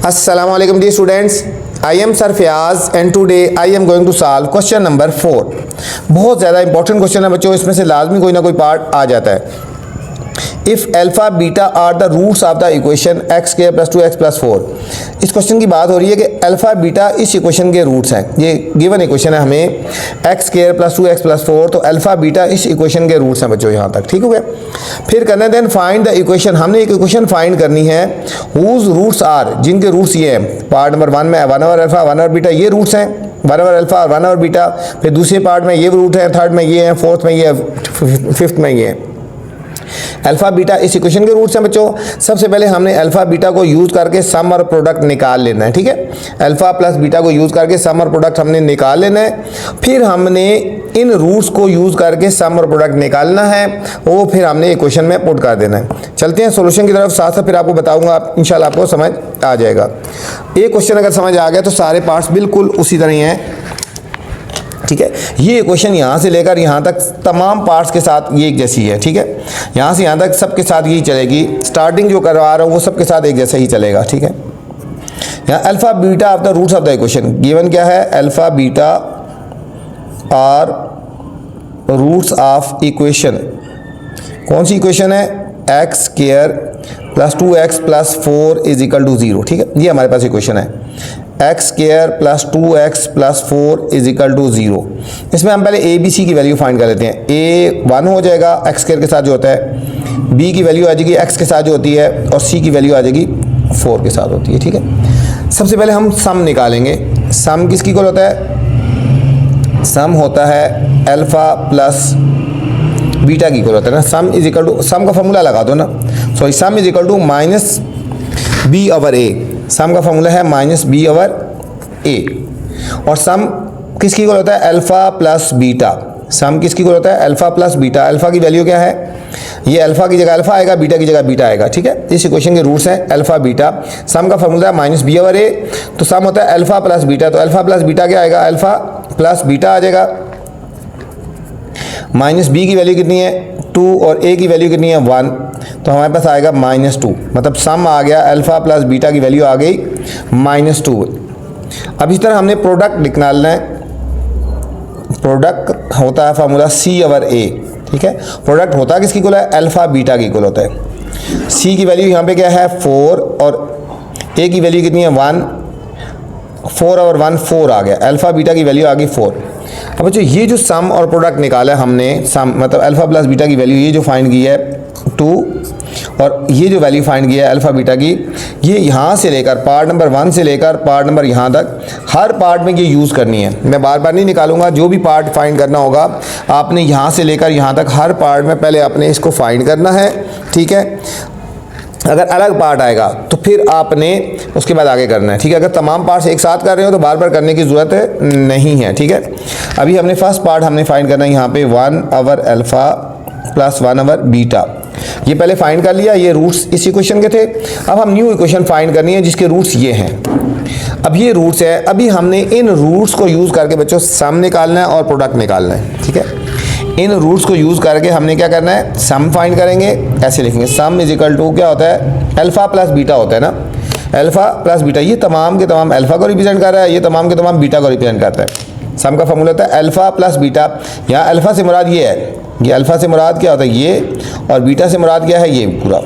Assalamu alaikum dear students, I am Sir Fayaz and today I am going to solve question number 4। बहुत ज़्यादा important question है बच्चों, इसमें से लाजमी कोई ना कोई पार्ट आ जाता है। If alpha beta are the roots of the equation x square plus 2x plus 4। इस क्वेश्चन की बात हो रही है कि अल्फ़ा बीटा इस इक्वेशन के रूट्स हैं। ये गिवन इक्वेशन है हमें x square plus 2x plus 4, तो अल्फ़ा बीटा इस इक्वेशन के रूट्स हैं बच्चों यहाँ तक, ठीक हो गया। फिर करना है देन फाइंड द इक्वेशन, हमने एक इक्वेशन फाइंड करनी है हुज रूट्स आर, जिनके रूट्स ये हैं। पार्ट नंबर 1 में 1 ओवर अल्फ़ा 1 ओवर बीटा ये रूट्स हैं, 1 ओवर अल्फ़ा 1 ओवर बीटा। फिर दूसरे पार्ट में ये रूट है, थर्ड में ये है, फोर्थ में ये है, फिफ्थ में ये है। अल्फ़ा बीटा इस इक्वेशन के रूट्स हैं बच्चों। सबसे पहले हमने अल्फ़ा बीटा को यूज़ करके सम और प्रोडक्ट निकाल लेना है, ठीक है। अल्फ़ा प्लस बीटा को यूज़ करके सम और प्रोडक्ट हमने निकाल लेना है। फिर हमने इन रूट्स को यूज़ करके सम और प्रोडक्ट निकालना है, वो फिर हमने इक्वेशन में पुट कर देना है। चलते हैं सॉल्यूशन की तरफ, साथ साथ फिर आपको बताऊंगा, इंशाल्लाह आपको समझ आ जाएगा। एक क्वेश्चन अगर समझ आ गया तो सारे पार्ट्स बिल्कुल उसी तरह हैं, ठीक है। ये इक्वेशन यहाँ से लेकर यहाँ तक तमाम पार्ट्स के साथ ये एक जैसी है, ठीक है। यहाँ से यहाँ तक सबके साथ यही चलेगी। स्टार्टिंग जो करवा रहा हूँ वो सबके साथ एक जैसा ही चलेगा, ठीक है। यहाँ alpha beta of the roots of the equation given क्या है, alpha beta are roots of equation. कौन सी इक्वेशन है, x square plus 2x plus 4 is equal to 0, ठीक है। ये हमारे पास इक्वेशन है, x square plus 2x plus 4 is equal to 0। इसमें हम पहले ए बी सी की वैल्यू फाइंड कर लेते हैं। ए 1 हो जाएगा एक्स स्क्वायर के साथ जो होता है, बी की वैल्यू आ जाएगी एक्स के साथ जो होती है, और सी की वैल्यू आ जाएगी 4 के साथ होती है, ठीक है। सबसे पहले हम सम निकालेंगे। सम किसकी इक्वल होता है, सम होता है अल्फ़ा प्लस बीटा की इक्वल होता है ना। Sum is equal to, sum का फॉर्मूला लगा दो ना, sorry sum is equal to minus B over A. Sum का फॉर्मूला है माइनस बी ओवर ए। और सम किसकी इक्वल होता है, अल्फ़ा प्लस बीटा। सम किसकी इक्वल होता है, अल्फ़ा प्लस बीटा। अल्फ़ा की वैल्यू क्या है, ये अल्फ़ा की जगह अल्फ़ा आएगा, बीटा की जगह बीटा आएगा, ठीक है। इस इक्वेशन के रूट्स हैं अल्फ़ा बीटा। सम का फॉर्मूला है माइनस बी ओवर ए, तो सम होता है अल्फ़ा प्लस बीटा। तो अल्फ़ा प्लस बीटा क्या आएगा, अल्फ़ा प्लस बीटा आ जाएगा। माइनस बी की वैल्यू कितनी है 2 और ए की वैल्यू कितनी है 1, तो हमारे पास आएगा -2। मतलब सम आ गया अल्फ़ा प्लस बीटा की वैल्यू आ गई -2। अब इस तरह हमने प्रोडक्ट निकालना है। प्रोडक्ट होता है फॉर्मूला सी ओवर ए, ठीक है। प्रोडक्ट होता है किसकी इक्वल है, अल्फ़ा बीटा की इक्वल होता है। सी की वैल्यू यहाँ पे क्या है 4 और ए की वैल्यू कितनी है 1, 4 और 1 4 आ गया। अल्फ़ा बीटा की वैल्यू आ गई 4। अब बच्चों ये जो सम और प्रोडक्ट निकाला है हमने, सम मतलब अल्फ़ा प्लस बीटा की वैल्यू ये जो फाइंड की है 2, और ये जो वैल्यू फाइंड किया है अल्फ़ा बीटा की, ये यहाँ से लेकर पार्ट नंबर 1 से लेकर पार्ट नंबर यहाँ तक हर पार्ट में ये यूज़ करनी है। मैं बार बार नहीं निकालूंगा, जो भी पार्ट फाइंड करना होगा आपने यहाँ से लेकर यहाँ तक हर पार्ट में पहले आपने इसको फाइंड करना है, ठीक है। अगर अलग पार्ट आएगा तो फिर आपने उसके बाद आगे करना है, ठीक है। अगर तमाम पार्ट्स एक साथ कर रहे हो तो बार बार करने की ज़रूरत नहीं है, ठीक है। अभी हमने फर्स्ट पार्ट हमने फाइंड करना है यहाँ पे 1 over alpha plus 1 over beta. ये पहले फाइंड कर लिया, ये रूट्स इस इक्वेशन के थे। अब हम न्यू इक्वेशन फाइंड करनी है जिसके रूट्स ये हैं। अब ये रूट्स है, अभी हमने इन रूट्स को यूज़ करके बच्चों सम निकालना है और प्रोडक्ट निकालना है, ठीक है। इन रूट्स को यूज़ करके हमने क्या करना है, सम फाइंड करेंगे। ऐसे लिखेंगे सम इज इक्वल टू क्या होता है, अल्फ़ा प्लस बीटा होता है ना। अल्फ़ा प्लस बीटा, ये तमाम के तमाम अल्फ़ा को रिप्रेजेंट कर रहा है, ये तमाम के तमाम बीटा को रिप्रेजेंट करता है। सम का फॉर्मूला होता है अल्फ़ा प्लस बीटा। यहाँ अल्फ़ा से मुराद ये है, ये अल्फ़ा से मुराद क्या होता है ये, और बीटा से मुराद क्या है ये पूरा,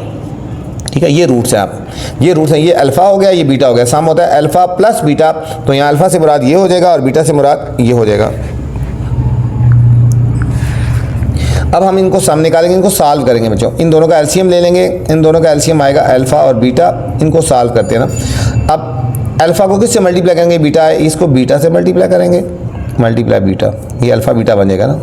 ठीक है। ये रूट्स हैं, आप ये रूट्स हैं, ये अल्फ़ा हो गया, ये बीटा हो गया। सम होता है अल्फ़ा प्लस बीटा, तो यहाँ अल्फ़ा से मुराद ये हो जाएगा और बीटा से मुराद ये हो जाएगा। अब हम इनको सम निकालेंगे, इनको सॉल्व करेंगे बच्चों। इन दोनों का एलसीएम ले लेंगे, इन दोनों का एलसीएम आएगा अल्फ़ा और बीटा। इनको सॉल्व करते हैं ना। अब अल्फ़ा को किससे मल्टीप्लाई करेंगे, बीटा है, इसको बीटा से मल्टीप्लाई करेंगे, मल्टीप्लाई बीटा, ये अल्फ़ा बीटा बन जाएगा ना।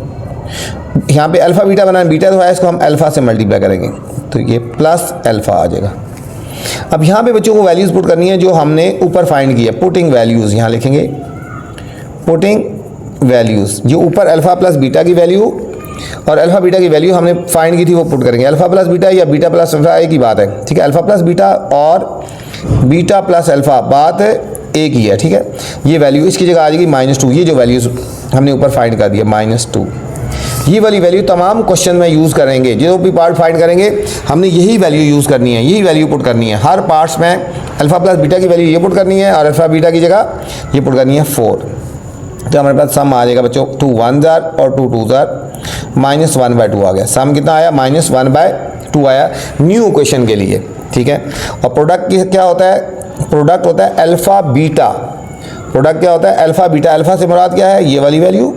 यहाँ पे अल्फ़ा बीटा बना है, बीटा तो है, इसको हम अल्फ़ा से मल्टीप्लाई करेंगे तो ये प्लस अल्फ़ा आ जाएगा। अब यहाँ पे बच्चों को वैल्यूज़ पुट करनी है जो हमने ऊपर फाइंड की है। पुटिंग वैल्यूज़ यहाँ लिखेंगे, पुटिंग वैल्यूज़, जो ऊपर अल्फ़ा प्लस बीटा की वैल्यू और अल्फ़ा बीटा की वैल्यू हमने फाइंड की थी वो पुट करेंगे। अल्फ़ा प्लस बीटा या बीटा प्लस अल्फ़ा एक ही बात है, ठीक है। अल्फ़ा प्लस बीटा और बीटा प्लस अल्फ़ा बात एक ही है, ठीक है। ये वैल्यू इसकी जगह आ जाएगी -2। ये जो वैल्यूज़ हमने ऊपर फाइंड कर दिया -2, ये वाली वैल्यू तमाम क्वेश्चन में यूज़ करेंगे, जो भी पार्ट फाइंड करेंगे हमने यही वैल्यू यूज़ करनी है, यही वैल्यू पुट करनी है। हर पार्ट्स में अल्फ़ा प्लस बीटा की वैल्यू ये पुट करनी है और अल्फ़ा बीटा की जगह ये पुट करनी है 4। तो हमारे पास सम आ जाएगा बच्चों 2 1 जार और 2 2 जार -1/2 आ गया। सम कितना आया? -1/2 आया न्यू इक्वेशन के लिए, ठीक है। और प्रोडक्ट क्या होता है? प्रोडक्ट होता है अल्फ़ा बीटा। प्रोडक्ट क्या होता है? Alpha beta. अल्फ़ा से मुराद क्या है? ये वाली वैल्यू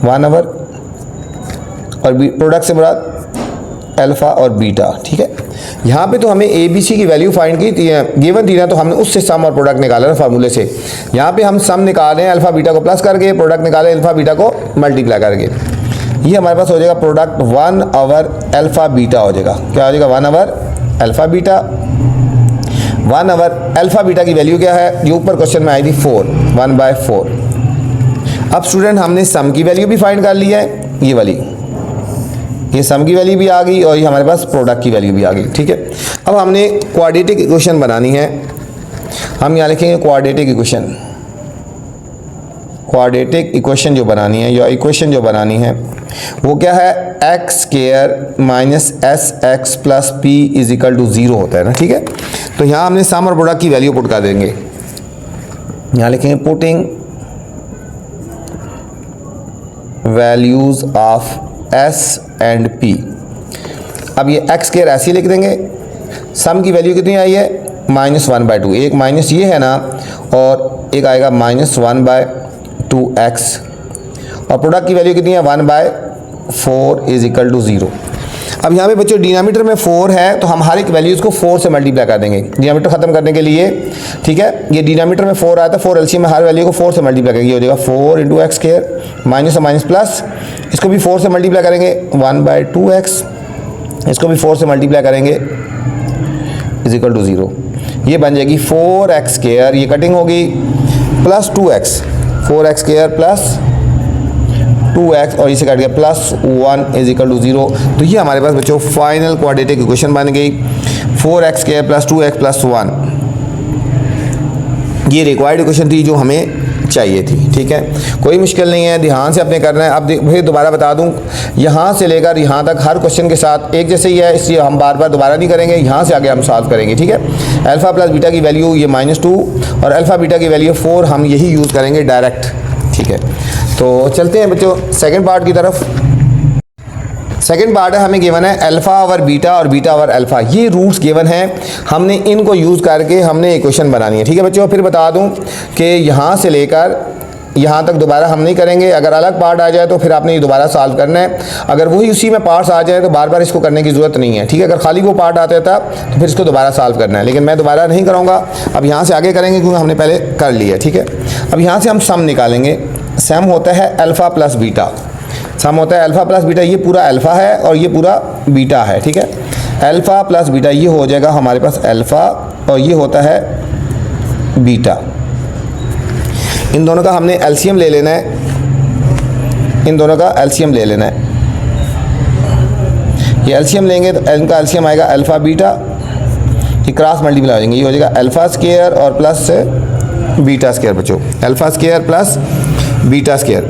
1 ओवर, और प्रोडक्ट से मुराद अल्फ़ा और बीटा, ठीक है। यहाँ पे तो हमें ए बी सी की वैल्यू फाइंड की गिवन थी ना, तो हमने उससे सम और प्रोडक्ट निकाला ना फार्मूले से। यहाँ पे हम सम निकाल रहे हैं अल्फ़ा बीटा को प्लस करके, प्रोडक्ट निकाले अल्फ़ा बीटा को मल्टीप्लाई करके। ये हमारे पास हो जाएगा प्रोडक्ट 1 ओवर अल्फ़ा बीटा हो जाएगा। क्या हो जाएगा? 1 over alpha beta. 1 over alpha beta की वैल्यू क्या है? ये ऊपर क्वेश्चन में आई थी 4, 1/4। अब स्टूडेंट हमने सम की वैल्यू भी फाइंड कर ली है, ये वाली, ये सम की वैल्यू भी आ गई और ये हमारे पास प्रोडक्ट की वैल्यू भी आ गई, ठीक है। अब हमने क्वाड्रेटिक इक्वेशन बनानी है। हम यहाँ लिखेंगे क्वाड्रेटिक इक्वेशन। क्वाड्रेटिक इक्वेशन जो बनानी है या इक्वेशन जो बनानी है वो क्या है? X square minus s x plus p is equal to 0 होता है ना, ठीक है। तो यहाँ हमने सम और प्रोडक्ट की वैल्यू पुट कर देंगे। यहाँ लिखेंगे putting values of S and P. अब ये एक्स स्क्वायर ऐसे ही लिख देंगे। सम की वैल्यू कितनी आई है? -1/2। एक माइनस ये है ना, और एक आएगा -1/2x, और प्रोडक्ट की वैल्यू कितनी है? 1/4 इज इक्वल टू 0। अब यहाँ पे बच्चों डिनोमिनेटर में 4 है, तो हम हर एक वैल्यूज़ को 4 से मल्टीप्लाई कर देंगे डिनोमिनेटर ख़त्म करने के लिए, ठीक है। ये डिनोमिनेटर में 4 आया था, 4 एलसीएम में हर वैल्यू को 4 से मल्टीप्लाई करेंगे। ये हो जाएगा 4 × एक्स स्क्वायर, माइनस और माइनस प्लस, इसको भी 4 से मल्टीप्लाई करेंगे 1/2x, इसको भी 4 से मल्टीप्लाई करेंगे इज इक्वल टू 0। ये बन जाएगी 4x स्क्वायर, ये कटिंग होगी, plus 2x, 4x square plus 2x और इसे काट गया प्लस 1 इज इक्वल टू 0। तो ये हमारे पास बच्चों फाइनल क्वाड्रेटिक इक्वेशन बन गई 4x square plus 2x plus 1। ये रिक्वायर्ड इक्वेशन थी जो हमें चाहिए थी, ठीक है। कोई मुश्किल नहीं है, ध्यान से अपने करना है। अब फिर दोबारा बता दूं, यहाँ से लेकर यहाँ तक हर क्वेश्चन के साथ एक जैसे ही है, इसलिए हम बार बार दोबारा नहीं करेंगे। यहाँ से आगे हम सॉल्व करेंगे, ठीक है। अल्फ़ा प्लस बीटा की वैल्यू ये -2 और अल्फ़ा बीटा की वैल्यू 4, हम यही यूज़ करेंगे डायरेक्ट, ठीक है। तो चलते हैं बच्चों सेकंड पार्ट की तरफ। सेकंड पार्ट है, हमें गिवन है अल्फ़ा ओवर बीटा और बीटा ओवर अल्फ़ा। ये रूट्स गिवन हैं, हमने इनको यूज़ करके हमने इक्वेशन बनानी है, ठीक है बच्चों। फिर बता दूं कि यहाँ से लेकर यहाँ तक दोबारा हम नहीं करेंगे। अगर अलग पार्ट आ जाए तो फिर आपने ये दोबारा सॉल्व करना है। अगर वही उसी में पार्ट्स आ जाए तो बार बार इसको करने की ज़रूरत नहीं है, ठीक है। अगर खाली वो पार्ट आता था तो फिर इसको दोबारा सॉल्व करना है, लेकिन मैं दोबारा नहीं कराऊंगा। अब यहाँ से आगे करेंगे क्योंकि हमने पहले कर लिया, ठीक है। अब यहाँ से हम सम निकालेंगे। सम होता है अल्फ़ा प्लस बीटा। सम होता है अल्फ़ा प्लस बीटा। ये पूरा अल्फ़ा है और ये पूरा बीटा है, ठीक है। अल्फ़ा प्लस बीटा ये हो जाएगा हमारे पास अल्फ़ा और ये होता है बीटा। इन दोनों का हमने एलसीएम ले लेना है, इन दोनों का एलसीएम ले लेना है। ये एलसीएम लेंगे तो इनका एलसीएम आएगा अल्फ़ा बीटा, ये क्रॉस मल्टीप्लाई हो जाएंगे। ये हो जाएगा अल्फ़ा स्क्वायर और प्लस बीटा स्क्वायर बच्चों, alpha square plus beta square,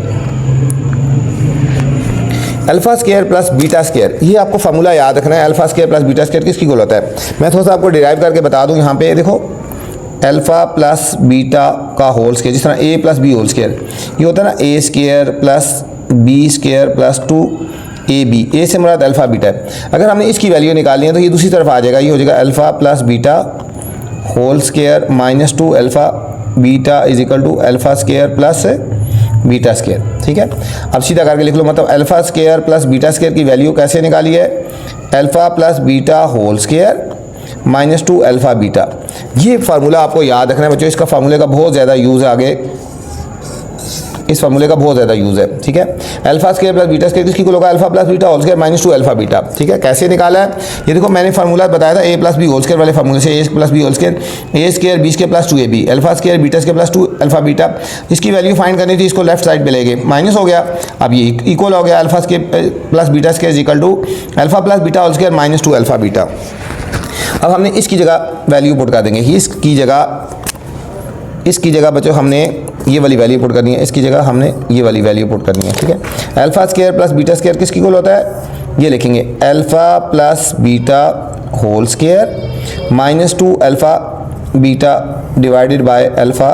alpha square plus beta square. ये आपको फार्मूला याद रखना है। Alpha square plus beta square किसकी इक्वल होता है? मैं थोड़ा सा आपको डिराइव करके बता दूं। यहाँ पे देखो अल्फ़ा प्लस बीटा का होल स्क्वायर, जिस तरह A plus B whole square, ये होता है ना A square plus B square plus 2ab। A से मुराद अल्फ़ा बीटा है। अगर हमने इसकी वैल्यू निकालनी है तो ये दूसरी तरफ आ जाएगा। ये हो जाएगा alpha plus beta whole square -2 alpha beta is equal to alpha square plus beta square, ठीक है। अब सीधा करके लिख लो, मतलब alpha square plus beta square की वैल्यू कैसे निकाली है? Alpha plus beta whole square -2 alpha beta. ये फार्मूला आपको याद रखना है बच्चों। इसका फार्मूले का बहुत ज़्यादा यूज़ है आगे, इस फार्मूले का बहुत ज़्यादा यूज़ है, ठीक है। Alpha square plus beta square किसकी इक्वल होगा? Alpha plus beta whole square -2 alpha beta, ठीक है। कैसे निकाला है ये देखो, मैंने फार्मूला बताया था A plus B whole square वाले फार्मूले से। A plus B whole square, A square B square plus 2ab, alpha square beta square plus 2 alpha beta. इसकी वैल्यू फाइंड करनी थी, इसको लेफ्ट साइड पे ले गए, माइनस हो गया। अब ये इक्वल हो गया alpha square plus beta square is equal to alpha plus beta whole square -2 alpha beta. अब हमने इसकी जगह वैल्यू पुट कर देंगे। इसकी जगह बच्चों हमने ये वाली वैल्यू पुट करनी है, इसकी जगह हमने ये वाली वैल्यू पुट करनी है, ठीक है। Alpha square plus beta square किसकी इक्वल होता है, ये लिखेंगे alpha plus beta whole square minus 2 alpha beta divided by alpha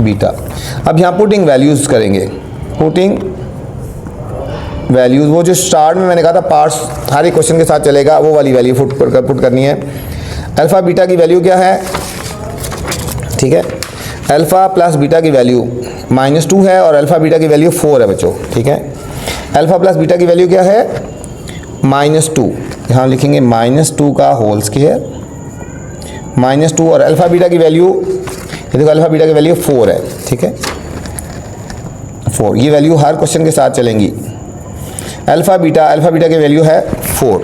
beta. अब यहाँ पुटिंग वैल्यूज़ करेंगे, पुटिंग वैल्यूज़, वो जो स्टार्ट में मैंने कहा था पार्ट्स हर एक क्वेश्चन के साथ चलेगा, वो वाली वैल्यू पुट करनी है। अल्फ़ा बीटा की वैल्यू क्या है, ठीक है, अल्फ़ा प्लस बीटा की वैल्यू -2 है और अल्फ़ा बीटा की वैल्यू 4 है बच्चों, ठीक है। अल्फ़ा प्लस बीटा की वैल्यू क्या है, -2, यहाँ लिखेंगे -2 का होल स्क्वायर -2 और अल्फ़ा बीटा की वैल्यू, ये देखो अल्फ़ा बीटा की वैल्यू 4 है, ठीक है, 4, ये वैल्यू हर क्वेश्चन के साथ चलेंगी। अल्फ़ा बीटा की वैल्यू है 4,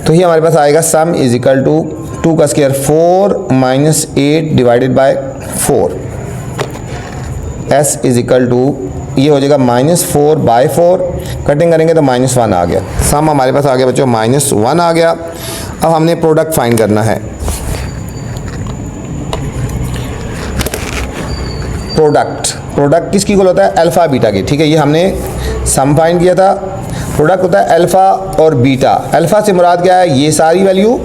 तो ये हमारे पास आएगा सम इज इक्वल टू 2 का square 4 minus 8 divided by 4, s is equal to ये हो जाएगा -4 बाय 4, कटिंग करेंगे तो -1 आ गया। सम हमारे पास आ गया बच्चों -1 आ गया। अब हमने प्रोडक्ट फाइंड करना है। प्रोडक्ट किसकी इक्वल होता है, अल्फ़ा बीटा की, ठीक है, ये हमने सम फाइंड किया था। प्रोडक्ट होता है अल्फ़ा और बीटा। अल्फ़ा से मुराद क्या है, ये सारी वैल्यू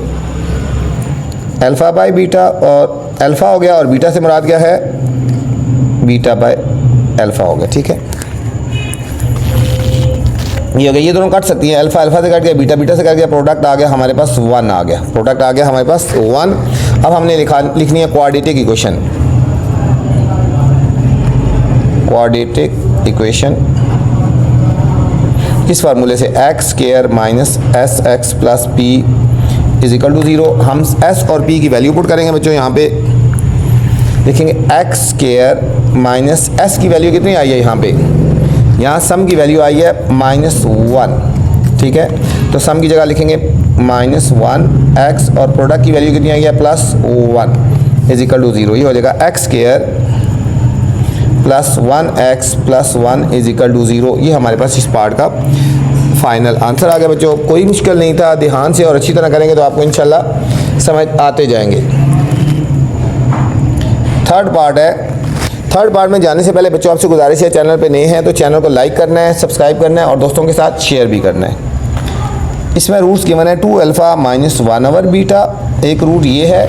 अल्फ़ा बाय बीटा, और अल्फ़ा हो गया, और बीटा से मुराद क्या है, बीटा बाय अल्फ़ा हो गया, ठीक है, ये हो गया। ये दोनों कट सकती हैं, अल्फ़ा से कट गया, बीटा से कट गया, प्रोडक्ट आ गया हमारे पास 1 आ गया, प्रोडक्ट आ गया हमारे पास 1। अब हमने लिखनी है क्वाड्रेटिक इक्वेशन, क्वाड्रेटिक इक्वेशन इस फार्मूले से x square minus s x plus p is equal to 0। हम एस और पी की वैल्यू पुट करेंगे बच्चों, यहाँ पे देखेंगे एक्स स्क्वायर माइनस एस की वैल्यू कितनी आई है, यहाँ पे यहाँ सम की वैल्यू आई है -1, ठीक है, तो सम की जगह लिखेंगे -1 एक्स, और प्रोडक्ट की वैल्यू कितनी आई है +1 इज इक्वल टू 0। ये हो जाएगा x square plus 1x plus 1 is equal to 0। ये हमारे पास इस पार्ट का फाइनल आंसर आ गया बच्चों। कोई मुश्किल नहीं था, ध्यान से और अच्छी तरह करेंगे तो आपको इंशाल्लाह समझ आते जाएंगे। थर्ड पार्ट है। थर्ड पार्ट में जाने से पहले बच्चों आपसे गुजारिश है, चैनल पे नए हैं तो चैनल को लाइक करना है, सब्सक्राइब करना है और दोस्तों के साथ शेयर भी करना है। इसमें रूट्स गिवन है 2 अल्फ़ा माइनस 1 ओवर बीटा, एक रूट ये है,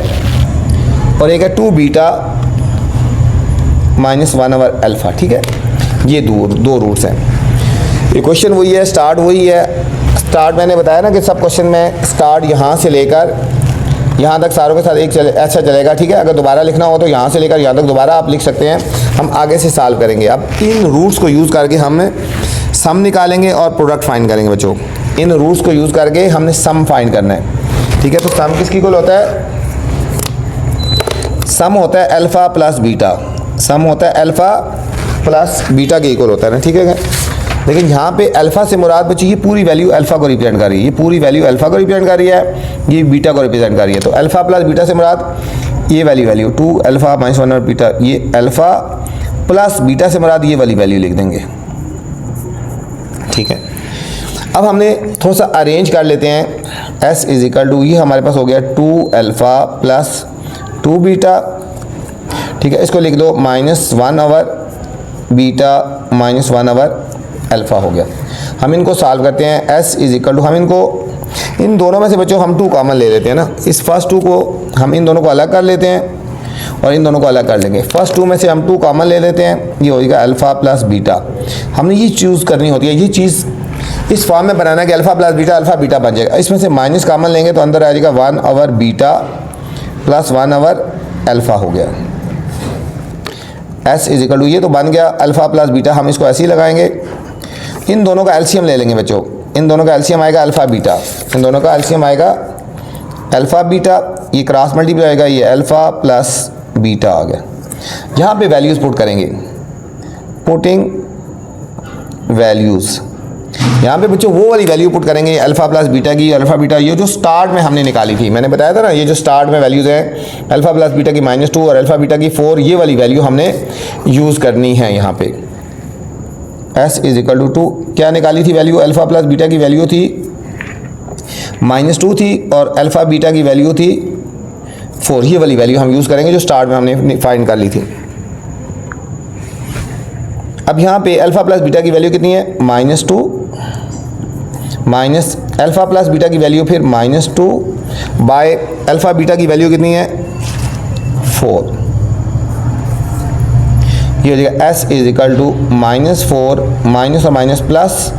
और एक है 2 बीटा माइनस 1 ओवर अल्फ़ा, ठीक है, ये दो रूट्स हैं। इक्वेशन वही है, स्टार्ट वही है। स्टार्ट मैंने बताया ना कि सब क्वेश्चन में स्टार्ट यहाँ से लेकर यहाँ तक सारों के साथ ऐसा चलेगा, ठीक है। अगर दोबारा लिखना हो तो यहाँ से लेकर यहाँ तक दोबारा आप लिख सकते हैं, हम आगे से सॉल्व करेंगे। अब इन रूट्स को यूज़ करके हम सम निकालेंगे और प्रोडक्ट फाइंड करेंगे बच्चों। इन रूट्स को यूज़ करके हमने सम फाइंड करना है, ठीक है। तो सम किसकी इक्वल होता है, सम होता है अल्फ़ा प्लस बीटा, सम होता है अल्फ़ा प्लस बीटा के इक्वल होता है ना, ठीक है। लेकिन यहाँ पे अल्फ़ा से मुराद बच्ची ये पूरी वैल्यू अल्फ़ा को रिप्रेजेंट कर रही है, ये पूरी वैल्यू अल्फ़ा को रिप्रेजेंट कर रही है, ये बीटा को रिप्रेजेंट कर रही है। तो अल्फ़ा प्लस बीटा से मुराद ये वाली वैल्यू 2 अल्फ़ा माइनस 1 और बीटा, ये अल्फ़ा प्लस बीटा से मुराद ये वाली वैल्यू लिख देंगे, ठीक है। अब हमने थोड़ा सा अरेंज कर लेते हैं। एस इज इक्वल टू ये हमारे पास हो गया 2 अल्फ़ा प्लस 2 बीटा, ठीक है। इसको लिख दो -1 over beta minus 1 over alpha हो गया। हम इनको सॉल्व करते हैं। एस इज इक्वल टू, हम इनको इन दोनों में से बच्चों हम 2 कॉमन ले लेते हैं ना, इस फर्स्ट 2 को हम इन दोनों को अलग कर लेते हैं और इन दोनों को अलग कर लेंगे। फर्स्ट 2 में से हम 2 कॉमन ले लेते हैं, ये हो जाएगा अल्फ़ा प्लस बीटा। हमने ये चूज़ करनी होती है, ये चीज़ इस फॉर्म में बनाना कि alpha plus beta alpha beta बन जाएगा। इसमें से माइनस कॉमन लेंगे तो अंदर आ जाएगा 1 over beta plus 1 over alpha हो गया। एस इज इक्वल टू ये तो बन गया अल्फ़ा प्लस बीटा, हम इसको ऐसे ही लगाएंगे। इन दोनों का एलसीएम ले लेंगे बच्चों, इन दोनों का एलसीएम आएगा अल्फ़ा बीटा, इन दोनों का एलसीएम आएगा अल्फ़ा बीटा, ये क्रॉस मल्टीप्लाई आएगा, ये अल्फ़ा प्लस बीटा आ गया। यहाँ पे वैल्यूज़ पुट करेंगे, पुटिंग वैल्यूज़। यहाँ पे बच्चों वो वाली वैल्यू पुट करेंगे अल्फ़ा प्लस बीटा की, अल्फ़ा बीटा ये जो स्टार्ट में हमने निकाली थी, मैंने बताया था ना, ये जो स्टार्ट में वैल्यूज़ हैं अल्फ़ा प्लस बीटा की -2 और अल्फ़ा बीटा की 4, ये वाली वैल्यू हमने यूज़ करनी है यहाँ पे। एस इज इक्वल टू 2 क्या निकाली थी वैल्यू, अल्फ़ा प्लस बीटा की वैल्यू थी -2 थी और अल्फ़ा बीटा की वैल्यू थी 4, ये वाली वैल्यू हम यूज़ करेंगे जो स्टार्ट में हमने फाइंड कर ली थी। अब यहाँ पे अल्फ़ा प्लस बीटा की वैल्यू कितनी है, -2 माइनस अल्फ़ा प्लस बीटा की वैल्यू फिर -2 बाय अल्फ़ा बीटा की वैल्यू कितनी है, 4। ये हो जाएगा s is equal to -4 minus और माइनस प्लस,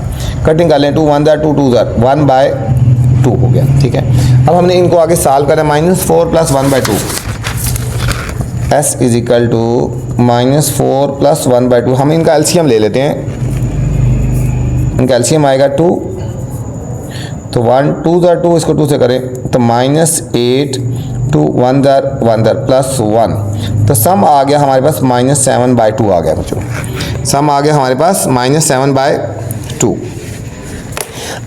कटिंग कर लें 2 1 2 2 1/2 हो गया। ठीक है, अब हमने इनको आगे सॉल्व करना है। -4 plus 1/2, s is equal to -4 plus 1/2। हम इनका एलसीएम ले लेते हैं, इनका एलसीएम आएगा 2, तो 1 2 2, इसको 2 से करें तो -8 2 1 प्लस 1, तो सम आ गया हमारे पास -7/2 आ गया बच्चों। सम आ गया हमारे पास -7/2।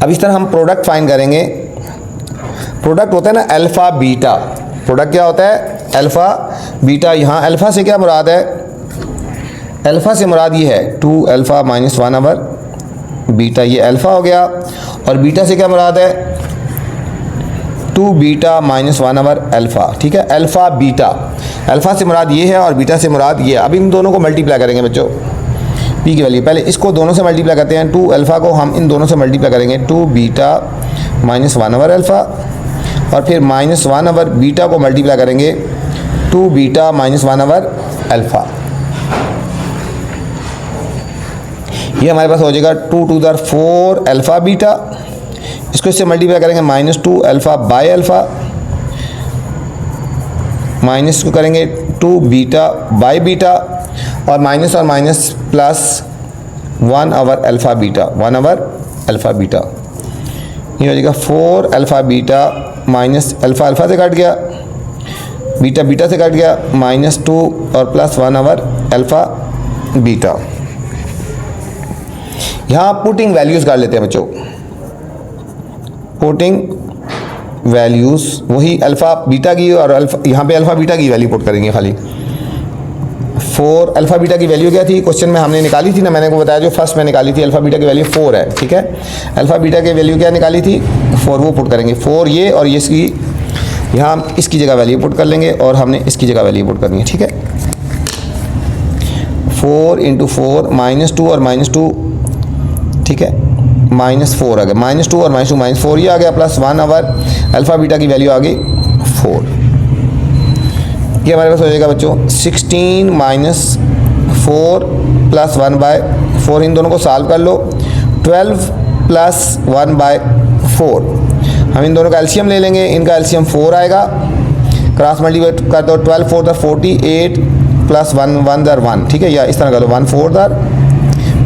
अब इस तरह हम प्रोडक्ट फाइंड करेंगे। प्रोडक्ट होता है ना अल्फ़ा बीटा, प्रोडक्ट क्या होता है, अल्फ़ा बीटा। यहाँ अल्फ़ा से क्या मुराद है, अल्फ़ा से मुराद ये है 2 अल्फ़ा माइनस 1 ओवर बीटा, ये अल्फ़ा हो गया। और बीटा से क्या मुराद है, 2 बीटा माइनस 1 ओवर अल्फ़ा। ठीक है, अल्फ़ा बीटा, अल्फ़ा से मुराद ये है और बीटा से मुराद ये। अब इन दोनों को मल्टीप्लाई करेंगे बच्चों, पी की वैल्यू, पहले इसको दोनों से मल्टीप्लाई करते हैं। 2 अल्फ़ा को हम इन दोनों से मल्टीप्लाई करेंगे, 2 बीटा माइनस 1 ओवर अल्फ़ा, और फिर -1 ओवर बीटा को मल्टीप्लाई करेंगे 2 बीटा माइनस 1 ओवर अल्फ़ा। ये हमारे पास हो जाएगा 2 2 4 अल्फ़ा बीटा, इसको इससे मल्टीप्लाई करेंगे -2 अल्फ़ा बाय अल्फ़ा, माइनस को करेंगे 2 बीटा बाय बीटा, और माइनस और minus plus 1 over alpha beta, 1 over alpha beta. ये हो जाएगा 4 alpha beta minus alpha alpha से कट गया, बीटा बीटा से कट गया, -2 और प्लस 1 ओवर अल्फ़ा बीटा। यहाँ पुटिंग वैल्यूज़ कर लेते हैं बच्चों, पुटिंग वैल्यूज़ वही अल्फ़ा बीटा की, और अल्फ़ा यहाँ पे अल्फ़ा बीटा की वैल्यू पुट करेंगे खाली। 4 अल्फ़ा बीटा की वैल्यू क्या थी, क्वेश्चन में हमने निकाली थी ना, मैंने को बताया जो फर्स्ट में निकाली थी, अल्फ़ा बीटा की वैल्यू 4 है। ठीक है, अल्फ़ा बीटा की वैल्यू क्या निकाली थी, 4, वो पुट करेंगे। 4 ये, और ये इसकी, यहाँ इसकी जगह वैल्यू पुट कर लेंगे, और हमने इसकी जगह वैल्यू पुट करनी है। ठीक है, 4 × 4 -2 और -2, ठीक है, -4 आ गया, -2 और -2 -4 ये आ गया, प्लस 1 ओवर अल्फ़ा बीटा की वैल्यू आ गई 4। ये हमारे पास हो जाएगा बच्चों 16 - 4 प्लस 1/4, इन दोनों को सॉल्व कर लो। 12 प्लस 1/4, हम इन दोनों का एलसीएम ले लेंगे, इनका एलसीएम 4 आएगा, क्रॉस मल्टीप्लाई कर दो, 12 4 48 प्लस 1 1 1, ठीक है, या इस तरह कर लो, 1 4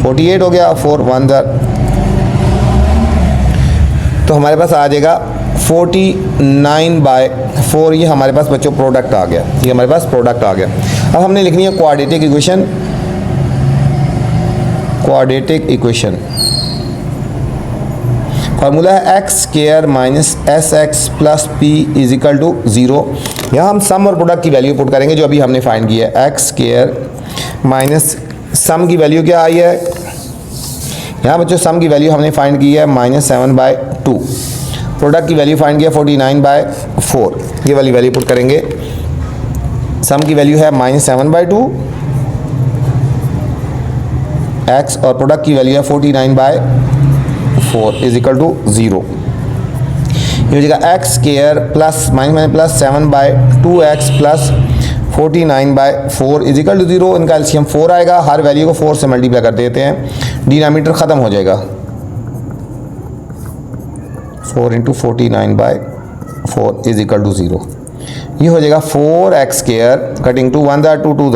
48 हो गया, 4 1 तो हमारे पास आ जाएगा 49/4। ये हमारे पास बच्चों प्रोडक्ट आ गया, ये हमारे पास प्रोडक्ट आ गया। अब हमने लिखनी है quadratic equation. Quadratic equation formula है x² minus SX plus P is equal to 0। यहाँ हम सम और प्रोडक्ट की वैल्यू पुट करेंगे जो अभी हमने फाइंड की है। x² माइनस सम की वैल्यू क्या आई है, यहाँ बच्चों सम की वैल्यू हमने फाइंड की है -7/2, प्रोडक्ट की वैल्यू फाइंड किया 49/4, ये वाली वैल्यू पुट करेंगे। सम की वैल्यू है -7/2 x, और प्रोडक्ट की वैल्यू है 49/4 इज इक्वल टू 0। ये हो जाएगा x² plus minus plus 7/2x plus 49/4 is equal to 0। इनका एलसीएम 4 आएगा, हर वैल्यू को 4 से मल्टीप्लाई कर देते हैं, डिनोमिनेटर ख़त्म हो जाएगा। 4 × 49/4 इज इक्वल टू 0। ये हो जाएगा 4x² cutting to 1 2 2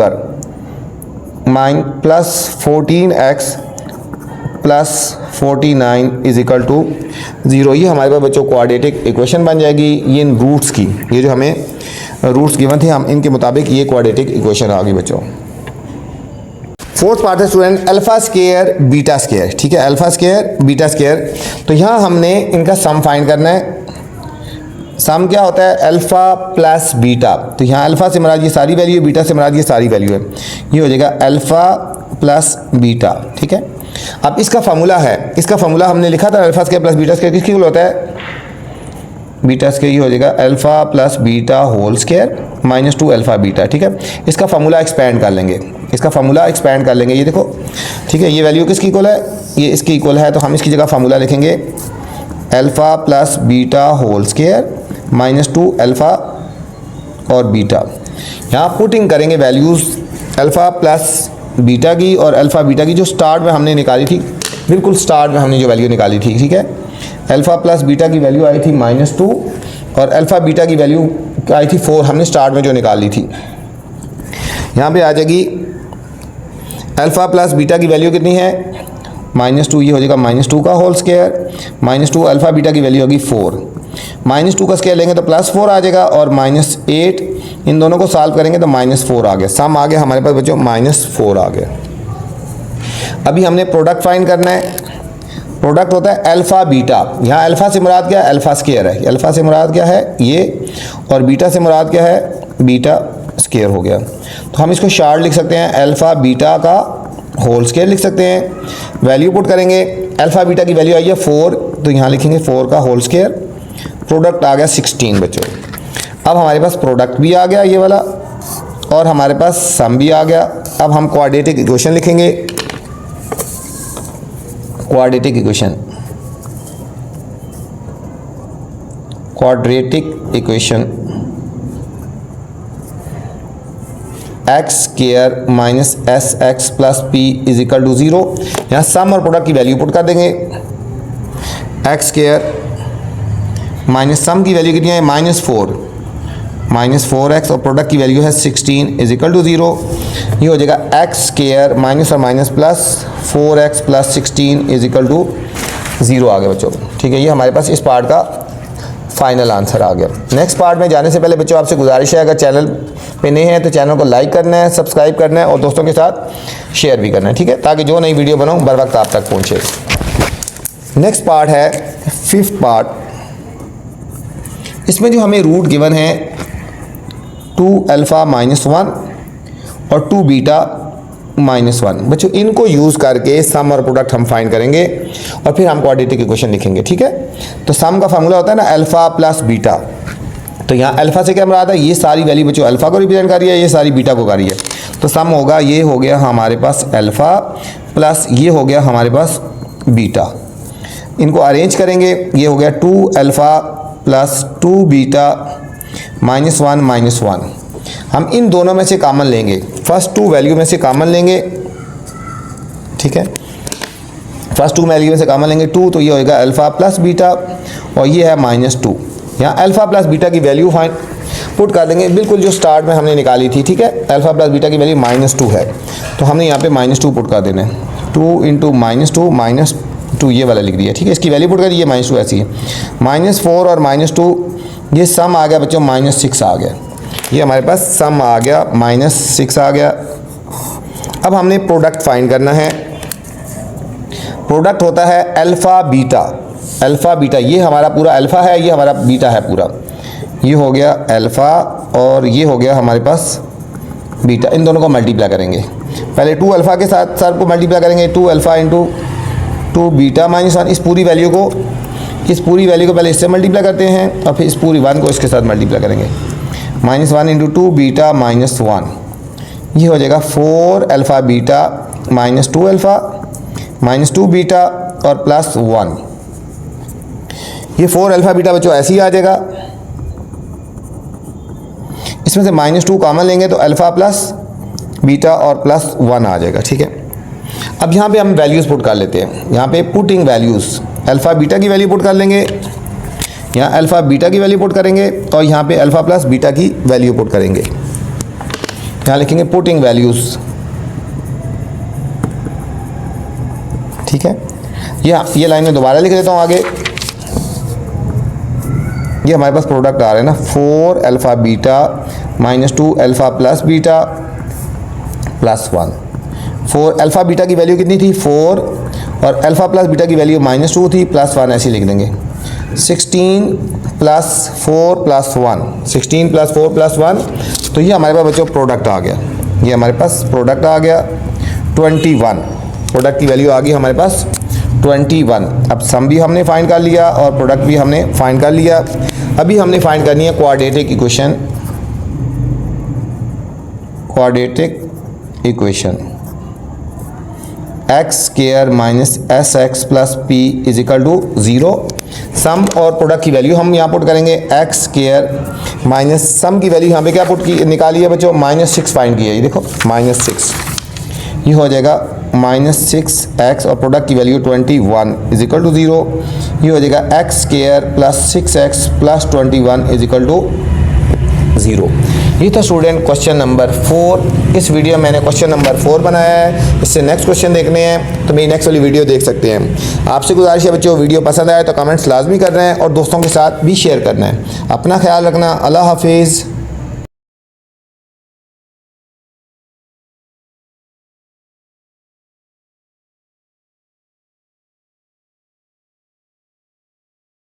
9 plus 14x plus 49 is equal to 0। ये हमारे पास बच्चों क्वाड्रेटिक इक्वेशन बन जाएगी। ये इन रूट्स की, ये जो हमें रूट्स गिवन थे, हम इनके मुताबिक ये क्वाड्रेटिक इक्वेशन आ गई बच्चों। फोर्थ पार्ट है student alpha square beta square. ठीक है, अल्फा स्क्वायर बीटा स्क्वायर। तो यहाँ हमने इनका सम फाइंड करना है। सम क्या होता है, अल्फा प्लस बीटा। तो यहाँ अल्फा से मुराद ये सारी वैल्यू है, बीटा से मुराद ये सारी वैल्यू है। ये हो जाएगा अल्फा प्लस बीटा। ठीक है, अब इसका फार्मूला है, इसका फार्मूला हमने लिखा था alpha square plus beta square किसके इक्वल होता है, बीटा स्क्वायर ये हो जाएगा alpha plus beta whole square minus 2 alpha beta, ठीक है। इसका फार्मूला एक्सपेंड कर लेंगे, इसका फार्मूला एक्सपेंड कर लेंगे, ये देखो, ठीक है। ये वैल्यू किसकी इक्वल है, ये इसकी इक्वल है, तो हम इसकी जगह फार्मूला लिखेंगे alpha plus beta whole square minus 2 alpha और बीटा। यहाँ पुटिंग करेंगे वैल्यूज़ अल्फ़ा प्लस बीटा की और अल्फ़ा बीटा की जो स्टार्ट में हमने निकाली थी, बिल्कुल स्टार्ट में हमने जो वैल्यू निकाली थी, ठीक है। अल्फ़ा प्लस बीटा की वैल्यू आई थी -2 और अल्फ़ा बीटा की वैल्यू आई थी 4, हमने स्टार्ट में जो निकाली थी। यहाँ पे आ जाएगी अल्फ़ा प्लस बीटा की वैल्यू कितनी है -2, ये हो जाएगा -2 का होल स्क्वायर, -2 अल्फ़ा बीटा की वैल्यू होगी 4, -2 का स्क्वायर लेंगे तो +4 आ जाएगा और -8, इन दोनों को सॉल्व करेंगे तो -4 आ गया, सम आ गया हमारे पास बच्चों -4 आ गया। अभी हमने प्रोडक्ट फाइंड करना है, प्रोडक्ट होता है अल्फ़ा बीटा, यहाँ अल्फ़ा से मुराद क्या है, अल्फ़ा स्क्वायर है, अल्फ़ा से मुराद क्या है ये, और बीटा से मुराद क्या है, बीटा स्क्वायर हो गया। तो हम इसको शार्ट लिख सकते हैं, अल्फ़ा बीटा का होल स्क्वायर लिख सकते हैं। वैल्यू पुट करेंगे, अल्फ़ा बीटा की वैल्यू आई है 4, तो यहाँ लिखेंगे 4 का होल स्क्वायर, प्रोडक्ट आ गया 16 बच्चों। अब हमारे पास प्रोडक्ट भी आ गया ये वाला और हमारे पास सम भी आ गया। अब हम क्वाड्रेटिक इक्वेशन लिखेंगे, quadratic equation, quadratic equation x square minus s x plus p is equal to 0। यहाँ सम और प्रोडक्ट की वैल्यू पुट कर देंगे, एक्स स्क्वायर माइनस सम की वैल्यू कितनी है -4x और प्रोडक्ट की वैल्यू है 16 इज इक्वल टू 0। ये हो जाएगा एक्स स्क्वायर माइनस और minus plus 4x plus 16 is equal to 0 आ गया बच्चों, ठीक है। ये हमारे पास इस पार्ट का फाइनल आंसर आ गया। नेक्स्ट पार्ट में जाने से पहले बच्चों आपसे गुजारिश है, अगर चैनल पे नए हैं तो चैनल को लाइक करना है, सब्सक्राइब करना है और दोस्तों के साथ शेयर भी करना है, ठीक है, ताकि जो नई वीडियो बनाऊँ बर वक्त आप तक पहुँचे। नेक्स्ट पार्ट है 5th पार्ट, इसमें जो हमें रूट गिवन है 2 अल्फ़ा -1 और 2 बीटा -1, बच्चों इनको यूज़ करके सम और प्रोडक्ट हम फाइंड करेंगे और फिर हम क्वाड्रेटिक इक्वेशन लिखेंगे, ठीक है। तो सम का फार्मूला होता है ना अल्फ़ा प्लस बीटा, तो यहाँ अल्फ़ा से क्या मुराद है, ये सारी वैल्यू बच्चों अल्फ़ा को रिप्रेजेंट कर रही है, ये सारी बीटा को कर रही है, तो सम होगा, ये हो गया हमारे पास अल्फ़ा प्लस ये हो गया हमारे पास बीटा। इनको अरेंज करेंगे, ये हो गया 2 अल्फ़ा प्लस 2 बीटा -1 -1। हम इन दोनों में से कॉमन लेंगे, फर्स्ट 2 वैल्यू में से कॉमन लेंगे, ठीक है, फर्स्ट 2 वैल्यू में से कॉमन लेंगे 2, तो ये होगा अल्फ़ा प्लस बीटा और ये है -2। यहाँ अल्फ़ा प्लस बीटा की वैल्यू फाइंड पुट कर देंगे, बिल्कुल जो स्टार्ट में हमने निकाली थी, ठीक है। अल्फ़ा प्लस बीटा की वैल्यू -2 है, तो हमने यहाँ पे -2 पुट कर देना है, 2 × -2 ये वाला लिख दिया, ठीक है। इसकी वैल्यू पुट कर, ये -2 ऐसी है, -4 और -2, ये सम आ गया बच्चों -6 आ गया, ये हमारे पास सम आ गया -6 आ गया। अब हमने प्रोडक्ट फाइंड करना है, प्रोडक्ट होता है अल्फ़ा बीटा, अल्फ़ा बीटा, ये हमारा पूरा अल्फ़ा है, ये हमारा बीटा है पूरा, ये हो गया अल्फ़ा और ये हो गया हमारे पास बीटा, इन दोनों को मल्टीप्लाई करेंगे। पहले 2 अल्फ़ा के साथ सर को मल्टीप्लाई करेंगे, 2 अल्फ़ा इंटू 2 बीटा -1, इस पूरी वैल्यू को पहले इससे मल्टीप्लाई करते हैं और फिर इस पूरी 1 को इसके साथ मल्टीप्लाई करेंगे, -1 इंटू 2 बीटा -1, ये हो जाएगा 4 अल्फ़ा बीटा -2 अल्फ़ा -2 बीटा और +1। ये 4 अल्फ़ा बीटा बच्चों ऐसे ही आ जाएगा, इसमें से -2 कॉमन लेंगे तो अल्फ़ा प्लस बीटा और +1 आ जाएगा, ठीक है। अब यहाँ पे हम वैल्यूज़ पुट कर लेते हैं, यहाँ पे पुटिंग वैल्यूज़, अल्फ़ा बीटा की वैल्यू पुट कर लेंगे, यहाँ अल्फ़ा बीटा की वैल्यू पुट करेंगे और यहाँ पे अल्फ़ा प्लस बीटा की वैल्यू पुट करेंगे। यहाँ लिखेंगे पुटिंग वैल्यूज़, ठीक है। ये लाइन में दोबारा लिख देता हूँ आगे, ये हमारे पास प्रोडक्ट आ रहा है ना, 4 alpha beta -2 alpha plus beta +1। 4 alpha beta की वैल्यू कितनी थी 4 और अल्फ़ा प्लस बीटा की वैल्यू -2 थी, +1 ऐसे लिख देंगे। 16 + 4 + 1, 16 + 4 + 1, तो ये हमारे पास बच्चों प्रोडक्ट आ गया, ये हमारे पास प्रोडक्ट आ गया 21, प्रोडक्ट की वैल्यू आ गई हमारे पास 21। अब सम भी हमने फाइंड कर लिया और प्रोडक्ट भी हमने फाइंड कर लिया। अभी हमने फाइंड करनी है quadratic equation, x square minus s x plus p is equal to 0। Sum और प्रोडक्ट की वैल्यू हम यहाँ पुट करेंगे, एक्स स्क्वायर माइनस सम की वैल्यू यहाँ पे क्या पुट की निकाली है बच्चों, -6 फाइंड की है। ये देखो -6, ये हो जाएगा -6x और प्रोडक्ट की वैल्यू 21 इज इक्वल टू 0। ये हो जाएगा x square plus 6x plus 21 is equal to 0। ये था स्टूडेंट क्वेश्चन नंबर 4। इस वीडियो में मैंने क्वेश्चन नंबर 4 बनाया है। इससे नेक्स्ट क्वेश्चन देखने हैं तो मेरी नेक्स्ट वाली वीडियो देख सकते हैं। आपसे गुजारिश है बच्चों, वीडियो पसंद आए तो कमेंट्स लाजमी करना है और दोस्तों के साथ भी शेयर करना है। अपना ख्याल रखना। अल्लाह हाफिज़।